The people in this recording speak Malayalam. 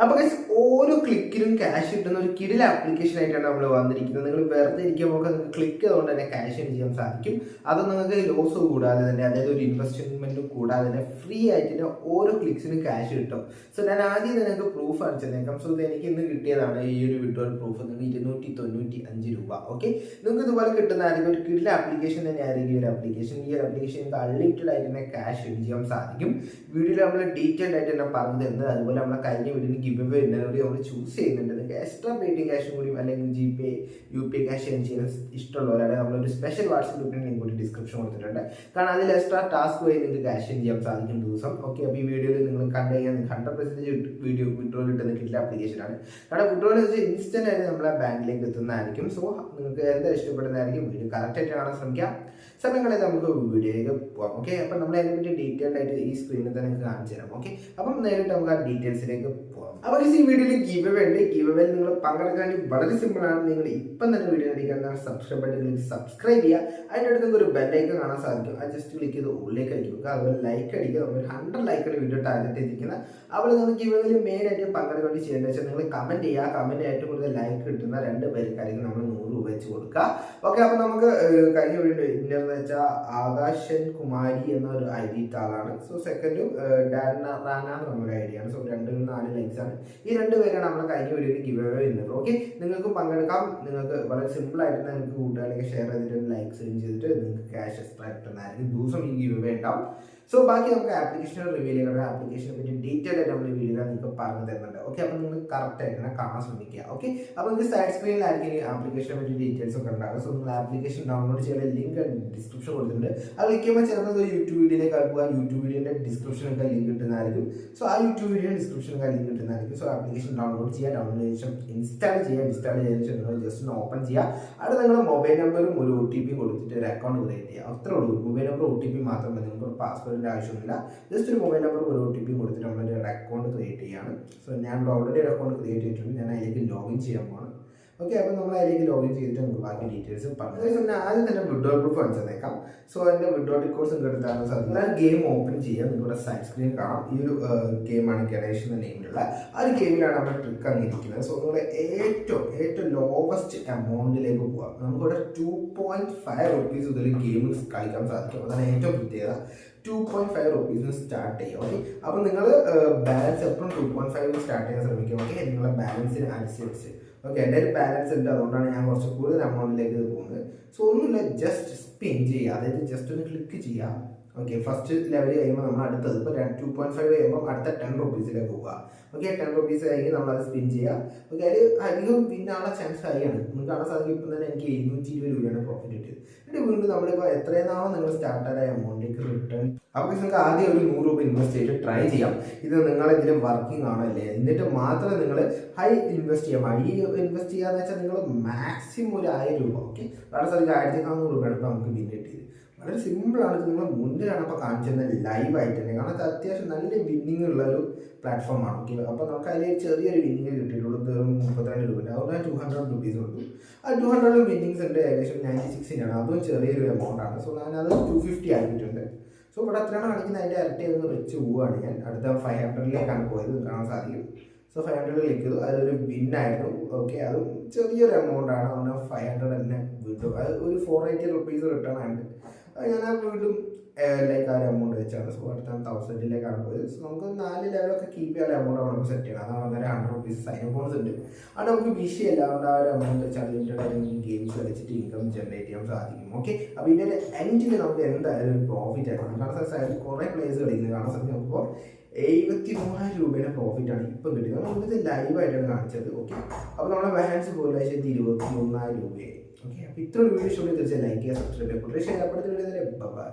അപ്പോൾ ഓരോ ക്ലിക്കിലും ക്യാഷ് കിട്ടുന്ന ഒരു കിടില ആപ്ലിക്കേഷൻ ആയിട്ടാണ് നമ്മൾ വന്നിരിക്കുന്നത്. നിങ്ങൾ വെറുതെ ഇരിക്കുമ്പോൾ നിങ്ങൾക്ക് ക്ലിക്ക് ചെയ്തുകൊണ്ട് തന്നെ ക്യാഷ് ഏൺ ചെയ്യാൻ സാധിക്കും. അത് നിങ്ങൾക്ക് ലോസ് കൂടാതെ തന്നെ, അതായത് ഒരു ഇൻവെസ്റ്റ്മെന്റ് കൂടാതെ തന്നെ ഫ്രീ ആയിട്ട് തന്നെ ഓരോ ക്ലിക്സിനും ക്യാഷ് കിട്ടും. സോ ഞാൻ ആദ്യം നിങ്ങൾക്ക് പ്രൂഫ് അടിച്ചേക്കാം. സോ ഇത് എനിക്ക് ഇന്ന് കിട്ടിയതാണ് ഈ ഒരു വിഡ്രോവൽ പ്രൂഫ്. നിങ്ങൾക്ക് 295 രൂപ. ഓക്കെ, നിങ്ങൾക്ക് ഇതുപോലെ കിട്ടുന്നതായിരിക്കും. ഒരു കിടില ആപ്ലിക്കേഷൻ തന്നെയായിരിക്കും ഈ ഒരു ആപ്ലിക്കേഷൻ. ഈ ഒരു ആപ്ലിക്കേഷൻ നിങ്ങൾക്ക് അൺലിമിറ്റഡ് ആയിട്ട് തന്നെ ക്യാഷ് ഏൺ ചെയ്യാൻ സാധിക്കും. വീഡിയോയിൽ നമ്മൾ ഡീറ്റെയിൽഡ് ആയിട്ട് തന്നെ പറഞ്ഞു തരുന്നത്. അതുപോലെ നമ്മളെ കഴിഞ്ഞ വീഡിയോയിൽ ഗിവ് അവേ കൂടി നമ്മൾ ചൂസ് ചെയ്യുന്നുണ്ട്. നിങ്ങൾക്ക് എക്സ്ട്രാ പേയ്റ്റിംഗ് ക്യാഷും കൂടി അല്ലെങ്കിൽ GPay UPI ക്യാഷ് ഏൺ ചെയ്യാൻ ഇഷ്ടമുള്ളവരാണ് നമ്മളൊരു സ്പെഷ്യൽ വാട്സ്ആപ്പ് ഗ്രൂപ്പിന് ലിങ്ക് കൂടി ഡിസ്ക്രിപ്ഷൻ കൊടുത്തിട്ടുണ്ട്. കാരണം അതിൽ എക്സ്ട്രാ ടാസ്ക് വഴി നിങ്ങൾക്ക് ക്യാഷ് ഏൺ ചെയ്യാൻ സാധിക്കും ദിവസം. ഓക്കെ, അപ്പോൾ ഈ വീഡിയോയിൽ നിങ്ങൾ കണ്ടു കഴിഞ്ഞാൽ 100% വീഡിയോ വിഡ്രോയിൽ ഇട്ടുന്ന കിട്ടില്ല ആപ്ലിക്കേഷനാണ്. കാരണം വിഡ്രോയിൽ വെച്ച് ഇൻസ്റ്റന്റ് ആയിട്ട് നമ്മളെ ബാങ്കിലേക്ക് എത്തുന്നതായിരിക്കും. സോ നിങ്ങൾക്ക് എന്താ ഇഷ്ടപ്പെടുന്നതായിരിക്കും. വീഡിയോ കറക്റ്റായിട്ട് കാണാൻ ശ്രമിക്കാം. സമയങ്ങളെ നമുക്ക് വീഡിയോയിലേക്ക് പോകാം. ഓക്കെ, അപ്പം നമ്മൾ അതിനെപ്പറ്റി ഡീറ്റെയിൽഡ് ആയിട്ട് ഈ സ്ക്രീനിൽ തന്നെ നിങ്ങൾക്ക് കാണിച്ചു തരാം. ഓക്കെ, അപ്പം നേരിട്ട് നമുക്ക് ആ ഡീറ്റെയിൽസിലേക്ക് പോകാം. അപ്പോൾ ഈ വീഡിയോയിൽ ഗിവ് അവേ ഉണ്ട്. ഗിവ് അവേയിൽ നിങ്ങൾ പങ്കെടുക്കാൻ വളരെ സിമ്പിൾ ആണ്. നിങ്ങൾ ഇപ്പം തന്നെ വീഡിയോ അടിക്കാൻ സബ്സ്ക്രൈബ് ബട്ടൺ സബ്സ്ക്രൈബ് ചെയ്യുക. അതിൻ്റെ അടുത്ത് നിങ്ങൾക്ക് ഒരു ബെല്ലൈക്കൺ കാണാൻ സാധിക്കും. അത് ജസ്റ്റ് ക്ലിക്ക് ചെയ്ത് ഉള്ളിലേക്ക് അടിക്കുക. അതുപോലെ ലൈക്ക് അടിക്കുക. നമ്മൾ 100 ലൈക്കാണ് വീഡിയോ ടാർഗറ്റ് ചെയ്തിരിക്കുന്നത്. അപ്പോൾ നിങ്ങൾ ഗിവ് അവേയിൽ മെയിൻ ആയിട്ട് പങ്കെടുക്കാൻ വേണ്ടി ചെയ്യേണ്ടത് വെച്ചാൽ നിങ്ങൾ കമൻറ്റ് ചെയ്യുക. കമൻറ്റ് ഏറ്റവും കൂടുതൽ ലൈക്ക് കിട്ടുന്ന 2 പേർക്കായിരിക്കും നമ്മൾ 100 രൂപ വെച്ച് കൊടുക്കുക. ഓക്കെ, അപ്പോൾ നമുക്ക് കഴിഞ്ഞ വീഡിയോ ഇന്നർന്ന് വെച്ചാൽ ആകാശൻ കുമാരി എന്നൊരു ID ആളാണ്. സോ സെക്കൻഡും റാന എന്ന് പറഞ്ഞൊരു ID ആണ്. സോ 4 ലൈക്സ് ആണ്. ഈ 2 പേരാണ് നമ്മൾ കഴിഞ്ഞ വീഡിയോയിൽ ഗിവ് അവേ ചെയ്യുന്നത്. ഓക്കെ, നിങ്ങൾക്ക് പങ്കെടുക്കാം. നിങ്ങൾക്ക് വളരെ സിമ്പിൾ ആയിട്ട് നിങ്ങൾക്ക് കൂട്ടുകാരിലേക്ക് ഷെയർ ചെയ്തിട്ട് ലൈക്സ് ചെയ്തിട്ട് നിങ്ങൾക്ക് ക്യാഷ് എക്സ്ട്രാ കിട്ടുന്നതായിരിക്കും. ദിവസം ഈ ഗിവ് അവേ ഉണ്ടാവും. സോ ബാക്കി നമുക്ക് ആപ്ലിക്കേഷൻ റിവ്യൂ ചെയ്യുക. ആപ്ലിക്കേഷനെ പറ്റി ഡീറ്റെയിൽ ആയിട്ട് നമ്മൾ വീഡിയോ നിങ്ങൾക്ക് പറഞ്ഞു തരുന്നുണ്ട്. ഓക്കെ, അപ്പോൾ നിങ്ങൾ കറക്റ്റ് ആയിട്ട് തന്നെ കാണാൻ ശ്രമിക്കുക. ഓക്കെ, അപ്പോൾ നിങ്ങൾക്ക് സൈഡ് സ്ക്രീനിലായിരിക്കും ഈ ആപ്ലിക്കേഷനെ പറ്റി ഡീറ്റെയിൽസ് ഒക്കെ ഉണ്ടാകും. സോ നിങ്ങൾ ആപ്ലിക്കേഷൻ ഡൗൺലോഡ് ചെയ്യാൻ ലിങ്ക് ഡിസ്ക്രിപ്ഷൻ കൊടുത്തിട്ടുണ്ട്. അത് ക്ലിക്ക് ചെയ്യുമ്പോൾ ചിലപ്പോൾ യൂട്യൂബ് വീഡിയോയിലേക്ക് പോകുക. യൂട്യൂബ് വീഡിയോയുടെ ഡിസ്ക്രിപ്ഷനൊക്കെ ലിങ്ക് കിട്ടുന്നതായിരിക്കും. സോ ആ യൂട്യൂബ് വീഡിയോ ഡിസ്ക്രിപ്ഷനൊക്കെ ലിങ്ക് കിട്ടുന്നതായിരിക്കും. സോ ആപ്ലിക്കേഷൻ ഡൗൺലോഡ് ചെയ്യുക. ഡൗൺലോഡ് ചെയ്ത ശേഷം ഇൻസ്റ്റാൾ ചെയ്തതിനു ശേഷം നിങ്ങൾ ജസ്റ്റ് ഒന്ന് ഓപ്പൺ ചെയ്യുക. അവിടെ നിങ്ങളുടെ മൊബൈൽ നമ്പറും ഒരു OTP കൊടുത്തിട്ട് ഒരു അക്കൗണ്ട് ക്രിയേറ്റ് ചെയ്യുക. അത്രേ ഉള്ളൂ. മൊബൈൽ നമ്പർ OTP മാത്രം മതി. നിങ്ങൾക്ക് ഒരു പാസ്വേഡിൻ്റെ ആവശ്യമില്ല. ജസ്റ്റ് ഒരു മൊബൈൽ നമ്പർ ഒരു OTP കൊടുത്തിട്ട് നമ്മളൊരു അക്കൗണ്ട് ക്രിയേറ്റ് ചെയ്യുകയാണ്. സോ ഞാൻ ഓൾറെഡി ഒരു അക്കൗണ്ട് ക്രിയേറ്റ് ചെയ്തിട്ടുണ്ട്. ഞാൻ അതിലേക്ക് ലോഗിൻ ചെയ്യാൻ പോകണം. ഓക്കെ, അപ്പോൾ നമ്മൾ അതിലേക്ക് ലോഗിൻ ചെയ്തിട്ട് നമുക്ക് ബാക്കി ഡീറ്റെയിൽസ് പറഞ്ഞു. ആദ്യം തന്നെ വിഡ്രോവൽ പ്രൂഫ് കാണിച്ചു തന്നേക്കാം. സോ അതിൻ്റെ വിഡ്രോവൽ റിക്കോർഡ്സ് എടുത്താണ് സാധിക്കും. ഗെയിം ഓപ്പൺ ചെയ്യുക. നിങ്ങളുടെ സൈഡ് സ്ക്രീൻ കാണാം. ഈ ഒരു ഗെയിമാണ് ഗണേഷ് എന്ന നെയിമിലുള്ള ആ ഒരു ഗെയിമിലാണ് നമ്മൾ ട്രിക്ക് അങ്ങിരിക്കുന്നത്. സോ നിങ്ങൾ ഏറ്റവും ലോവസ്റ്റ് എമൗണ്ടിലേക്ക് പോകാം. നമുക്കിവിടെ 2.5 റുപ്പീസ് മുതൽ ഗെയിം കളിക്കാൻ സാധിക്കും. അതാണ് ഏറ്റവും പ്രത്യേകത. 2.5 റുപ്പീസിന് സ്റ്റാർട്ട് ചെയ്യുക. ഓക്കെ, അപ്പോൾ നിങ്ങൾ ബാലൻസ് എപ്പോഴും 2.5 സ്റ്റാർട്ട് ചെയ്യാൻ ശ്രമിക്കുക. ഓക്കെ, നിങ്ങളുടെ ബാലൻസിന് അനുസരിച്ച്. ഓക്കെ, എൻ്റെ ഒരു ബാലൻസ് ഉണ്ട്. അതുകൊണ്ടാണ് ഞാൻ കുറച്ച് കൂടുതൽ എമൗണ്ടിലേക്ക് പോകുന്നത്. സോ ഒന്നുമില്ല, ജസ്റ്റ് സ്പിൻ ചെയ്യുക. അതായത് ജസ്റ്റ് ഒന്ന് ക്ലിക്ക് ചെയ്യുക. ഓക്കെ, ഫസ്റ്റ് ലെവൽ കഴിയുമ്പോൾ നമ്മൾ അടുത്തത് ഇപ്പോൾ 2.5 കഴിയുമ്പോൾ അടുത്ത 10 റുപ്പീസിലേക്ക് പോവുക. ഓക്കെ, 10 റുപ്പീസ് കഴിഞ്ഞ് നമ്മളത് സ്പിൻ ചെയ്യുക. ഓക്കെ, അതിൽ അധികം വിന്നാനുള്ള ചാൻസ് ഹൈയാണ്. നിങ്ങൾക്ക് കാണാൻ സാധിക്കും. ഇപ്പം തന്നെ എനിക്ക് 720 രൂപയാണ് പ്രോഫിറ്റ് കിട്ടിയത്. എന്നിട്ട് വീണ്ടും നമ്മളിപ്പോൾ എത്രയെന്നാണോ നിങ്ങൾ സ്റ്റാർട്ടറായ എമൗണ്ടിലേക്ക് റിട്ടേൺ. അപ്പോൾ നിങ്ങൾക്ക് ആദ്യം ഒരു 100 രൂപ ഇൻവെസ്റ്റ് ചെയ്തിട്ട് ട്രൈ ചെയ്യാം. ഇത് നിങ്ങളിതിൽ വർക്കിംഗ് ആണല്ലേ, എന്നിട്ട് മാത്രം നിങ്ങൾ ഹൈ ഇൻവെസ്റ്റ് ചെയ്യാം. ഹൈ ഇൻവെസ്റ്റ് ചെയ്യാന്ന് വെച്ചാൽ നിങ്ങൾ മാക്സിമം ഒരു 1000 രൂപ. ഓക്കെ, വളരെ സാധിക്കും 1400 രൂപയാണ് ഇപ്പോൾ നമുക്ക് വിൻ കിട്ടിയത്. വളരെ സിമ്പിളാണ്. നിങ്ങൾ മുന്നിലാണ് ഇപ്പോൾ കാണിച്ചിരുന്നത് ലൈവായിട്ട് തന്നെ. കാരണം അത്യാവശ്യം നല്ല വിന്നിങ് ഉള്ളൊരു പ്ലാറ്റ്ഫോമാണ്. ഓക്കെ, അപ്പോൾ നമുക്ക് അതിൽ ചെറിയൊരു വിന്നിങ് കിട്ടിയിട്ടുള്ളൂ. വെറും 32 രൂപ. അതുകൊണ്ട് 200 റുപ്പീസ് കൊടുത്തു. ആ 200 വിന്നിങ്സ് ഉണ്ട്. ഏകദേശം 96 അതും ചെറിയൊരു എമൗണ്ടാണ്. സോ ഞാനത് 250 ആക്കിയിട്ടുണ്ട്. സോ ഇവിടെ എത്രയാണ് കാണിക്കുന്നത് അതിൻ്റെ ഇരട്ടി ഒന്ന് വെച്ച് പോവുകയാണ് ഞാൻ. അടുത്ത 500ലേക്കാണ് പോയത്. കാണാൻ സാധിക്കും. സോ 500 ക്ലിക്ക് ചെയ്തു. അതൊരു വിന്നായിരുന്നു. ഓക്കെ, അതും ചെറിയൊരു എമൗണ്ടാണ്. അതുകൊണ്ട് 500 തന്നെ വീണ്ടും അത് ഒരു 480 റുപ്പീസ് റിട്ടേൺ ആയിട്ട് ഞാൻ ആ വീണ്ടും ലൈക്ക് ആ ഒരു എമൗണ്ട് വെച്ചാണ്. സോ അടുത്ത 1000ലേക്കാണ് പോയത്. സോ നമുക്ക് 4 ലെവലൊക്കെ കീപ്പ് ചെയ്യാൻ എമൗണ്ട് നമുക്ക് സെറ്റ് ചെയ്യണം. അതാണ് അന്നേരം 100 റുപ്പീസ് സൈൻ ബോണസ് ഉണ്ട്. അത് നമുക്ക് വിഷയമല്ല. അതുകൊണ്ട് ആ ഒരു എമൗണ്ട് വെച്ച് അൺലിമിറ്റഡ് ആയിട്ട് നമുക്ക് ഗെയിംസ് കളിച്ചിട്ട് ഇൻകം ജനറേറ്റ് ചെയ്യാൻ സാധിക്കും. ഓക്കെ, അപ്പോൾ ഇതിൻ്റെ ഒരു എൻഡിൽ നമുക്ക് എന്തായാലും ഒരു പ്രോഫിറ്റ് ആയിരിക്കും. കാരണം സൈഡിൽ കുറേ പ്ലേസ് കളിക്കുന്നത് കാണാൻ സാധിക്കും. നമുക്കിപ്പോൾ 73,000 രൂപയുടെ പ്രോഫിറ്റാണ് ഇപ്പം കിട്ടിയത്. നമുക്കിത് ലൈവായിട്ടാണ് കാണിച്ചത്. ഓക്കെ, അപ്പോൾ നമ്മുടെ ബാലൻസ് ഒരു 1,23,000 രൂപയായി. ഓക്കെ, അപ്പോൾ ഇത്ര വീഡിയോ ഇഷ്ടപ്പെടുന്ന തീർച്ചയായും ലൈക്ക് ചെയ്യുക, സബ്സ്ക്രൈബ് ചെയ്യുക. ഷെയർ ചെയ്യപ്പെടുന്ന വീഡിയോ. ബൈ.